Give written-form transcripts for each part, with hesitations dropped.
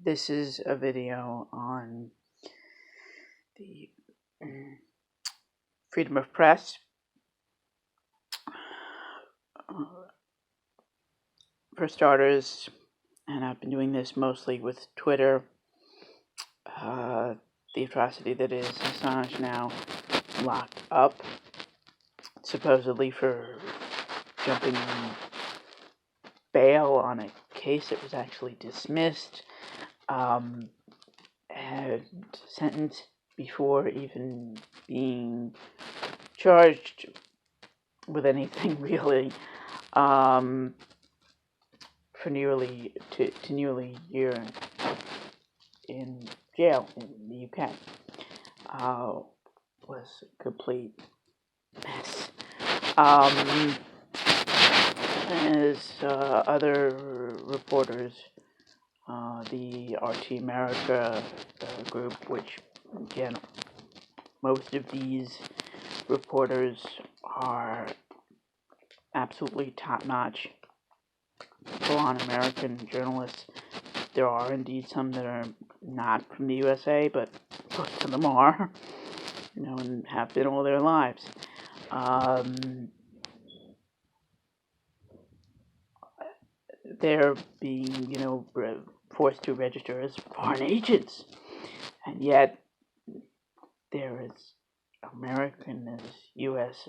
This is a video on the freedom of press. For starters, and I've been doing this mostly with Twitter, the atrocity that is Assange now locked up, supposedly for jumping bail on a case that was actually dismissed, and sentenced before even being charged with anything really, for nearly nearly a year in jail in the UK. Was a complete mess. As other reporters, the RT America group, which again, most of these reporters are absolutely top-notch, full-on American journalists. There are indeed some that are not from the USA, but most of them are, and have been all their lives. They're being, forced to register as foreign agents, and yet they're as American as U.S.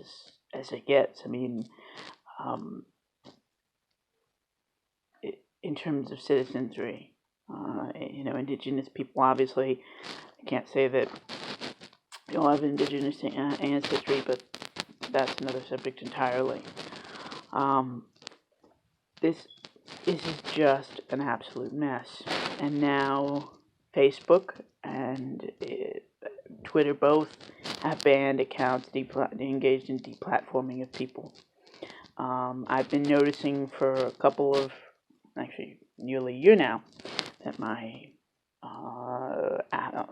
as it gets. I mean, in terms of citizenry, indigenous people, obviously, I can't say that they all have indigenous ancestry, but that's another subject entirely. This is just an absolute mess. And now Facebook and Twitter both have banned accounts engaged in deplatforming of people. I've been noticing for a couple of, actually nearly a year now, that my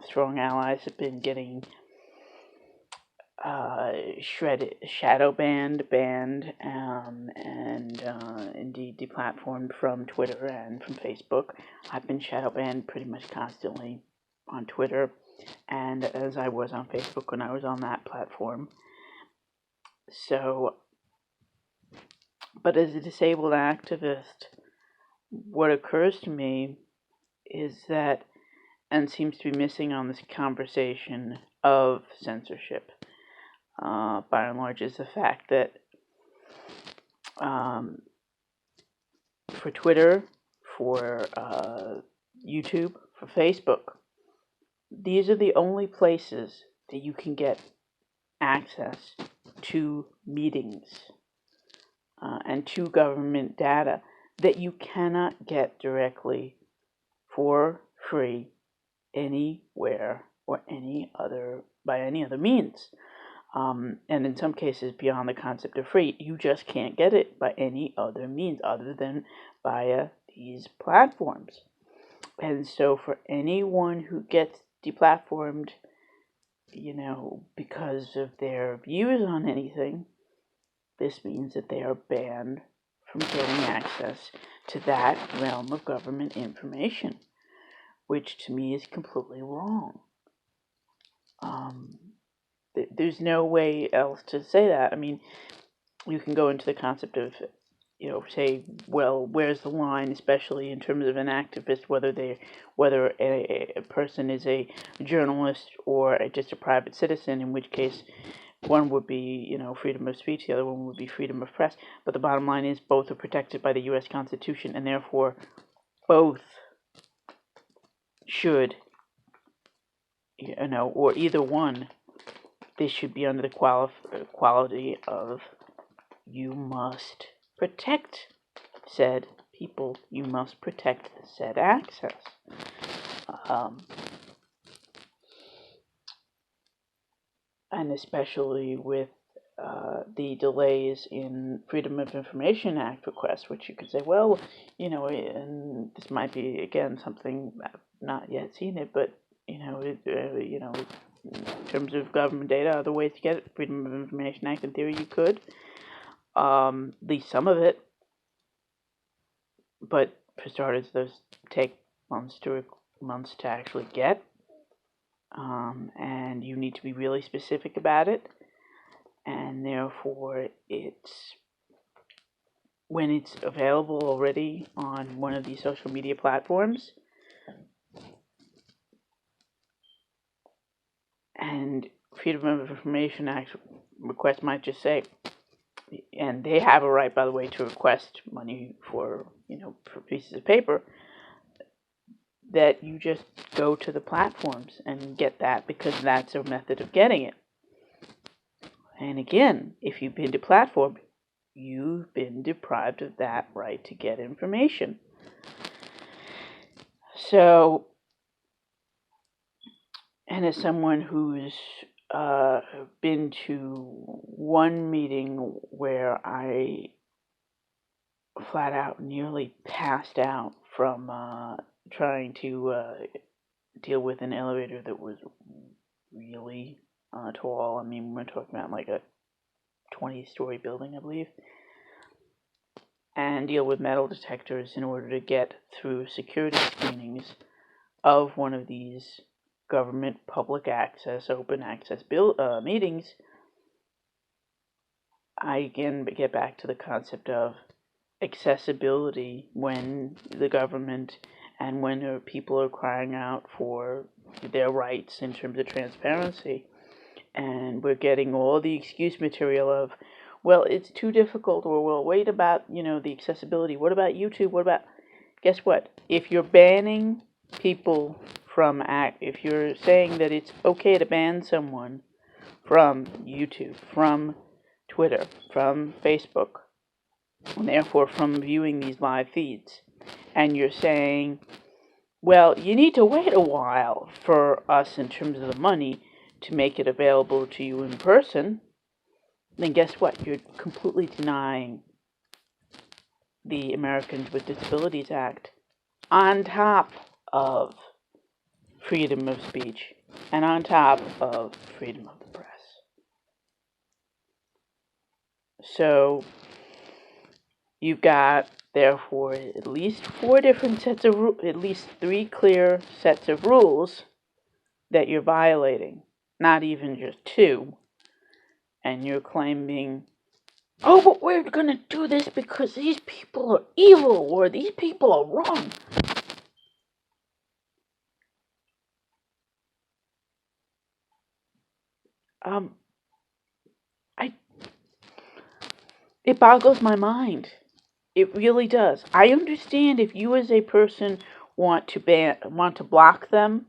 strong allies have been getting shredded, shadow banned, and indeed deplatformed from Twitter and from Facebook. I've been shadow banned pretty much constantly on Twitter, and as I was on Facebook when I was on that platform. So, but as a disabled activist, what occurs to me is that, and seems to be missing on this conversation of censorship, by and large, is the fact that for Twitter, for YouTube, for Facebook, these are the only places that you can get access to meetings and to government data that you cannot get directly for free anywhere or by any other means. And in some cases, beyond the concept of free, you just can't get it by any other means other than via these platforms. And so for anyone who gets deplatformed, because of their views on anything, this means that they are banned from getting access to that realm of government information, which to me is completely wrong. There's no way else to say that. I mean, you can go into the concept of, say, well, where's the line, especially in terms of an activist, whether a person is a journalist or just a private citizen, in which case one would be, freedom of speech, the other one would be freedom of press. But the bottom line is both are protected by the U.S. Constitution, and therefore both should, or either one, this should be under the quality of you must protect said people, you must protect said access. And especially with the delays in Freedom of Information Act requests, which you could say, well, and this might be, again, something I've not yet seen it, but, in terms of government data, other ways to get it, Freedom of Information Act, in theory, you could, at least some of it, but for starters, those take months to months to actually get, and you need to be really specific about it, and therefore when it's available already on one of these social media platforms, and Freedom of Information Act request might just say, and they have a right, by the way, to request money for pieces of paper, that you just go to the platforms and get that, because that's a method of getting it. And again, if you've been deplatformed, you've been deprived of that right to get information. So, and as someone who's been to one meeting where I flat out nearly passed out from trying to deal with an elevator that was really tall. I mean, we're talking about like a 20-story building, I believe, and deal with metal detectors in order to get through security screenings of one of these government public access, open access meetings. I again get back to the concept of accessibility when the government and when people are crying out for their rights in terms of transparency. And we're getting all the excuse material of, well, it's too difficult, or, well, wait about, the accessibility. What about YouTube? What about, guess what? If you're banning people from if you're saying that it's okay to ban someone from YouTube, from Twitter, from Facebook, and therefore from viewing these live feeds, and you're saying, well, you need to wait a while for us in terms of the money to make it available to you in person, then guess what? You're completely denying the Americans with Disabilities Act, on top of freedom of speech and on top of freedom of the press. So you've got, therefore, at least 4 different sets of at least 3 clear sets of rules that you're violating, not even just 2. And you're claiming, oh, but we're going to do this because these people are evil, or these people are wrong. It boggles my mind. It really does. I understand if you as a person want to block them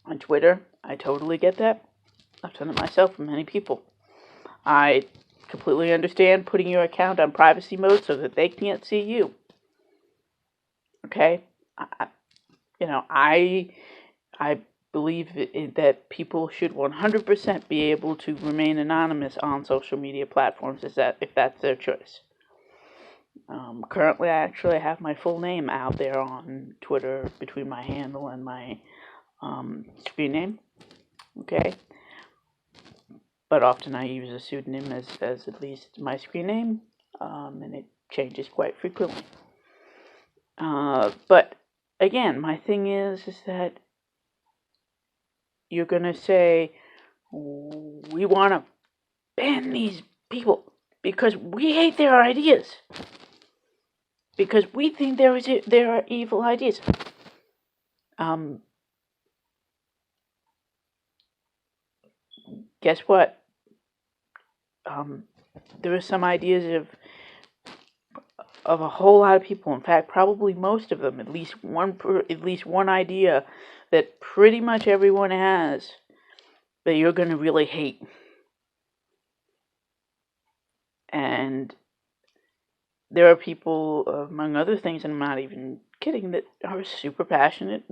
on Twitter. I totally get that. I've done it myself for many people. I completely understand putting your account on privacy mode so that they can't see you. Okay? I believe that people should 100% be able to remain anonymous on social media platforms, if that's their choice. Currently, I actually have my full name out there on Twitter between my handle and my screen name. Okay? But often I use a pseudonym as at least my screen name, and it changes quite frequently. But again, my thing is that you're going to say, we want to ban these people because we hate their ideas, because we think there are evil ideas. Guess what? There are some ideas of a whole lot of people. In fact, probably most of them. At least one idea that pretty much everyone has that you're going to really hate. And there are people, among other things, and I'm not even kidding, that are super passionate,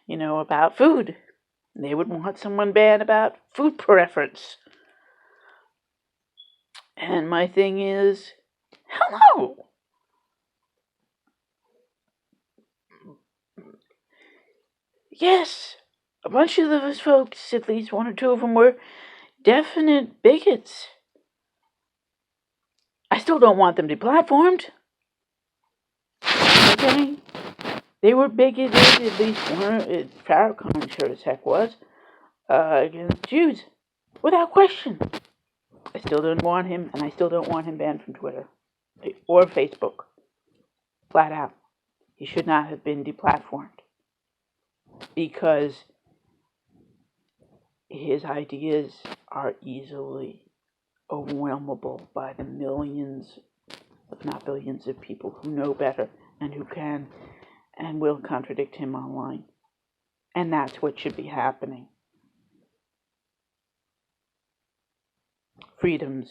about food. They would want someone banned about food preference. And my thing is, hell no! Yes, a bunch of those folks, at least 1 or 2 of them, were definite bigots. I still don't want them deplatformed. Okay? They were bigoted, at least one, Farrakhan sure as heck was, against Jews, without question. I still don't want him, and I still don't want him banned from Twitter or Facebook. Flat out. He should not have been deplatformed because his ideas are easily overwhelmable by the millions, if not billions, of people who know better and who can and will contradict him online. And that's what should be happening. Freedoms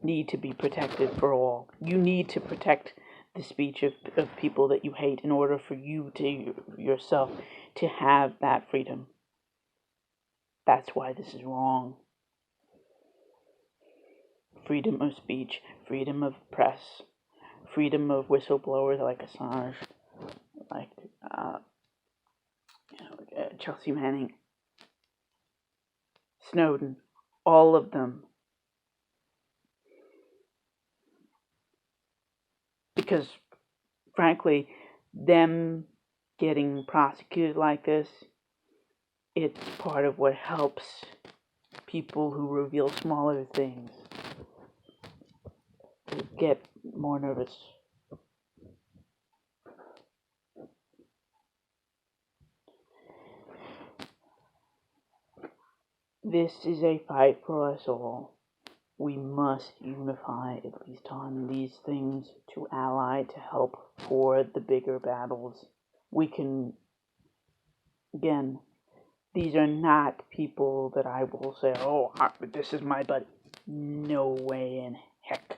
need to be protected for all. You need to protect the speech of people that you hate in order for you to yourself to have that freedom. That's why this is wrong. Freedom of speech, freedom of press, freedom of whistleblowers like Assange, like Chelsea Manning, Snowden, all of them. Because, frankly, them getting prosecuted like this, it's part of what helps people who reveal smaller things get more nervous. This is a fight for us all. We must unify at least on these things to ally to help for the bigger battles. We can, again, these are not people that I will say, oh, this is my buddy. No way in heck,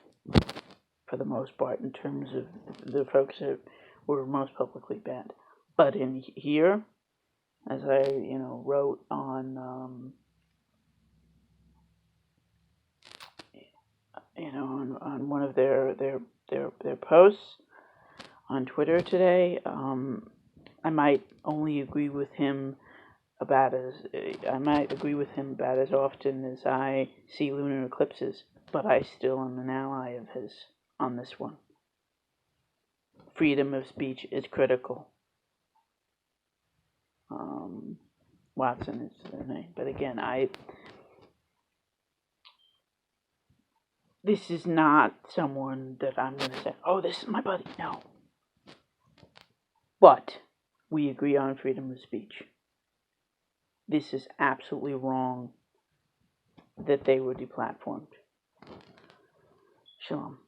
for the most part, in terms of the folks that were most publicly banned. But in here, as I, wrote on, on one of their posts on Twitter today, I might only agree with him about as often as I see lunar eclipses, but I still am an ally of his on this one. Freedom of speech is critical. Watson is their name, but again, this is not someone that I'm going to say, oh, this is my buddy. No. But we agree on freedom of speech. This is absolutely wrong that they were deplatformed. Shalom.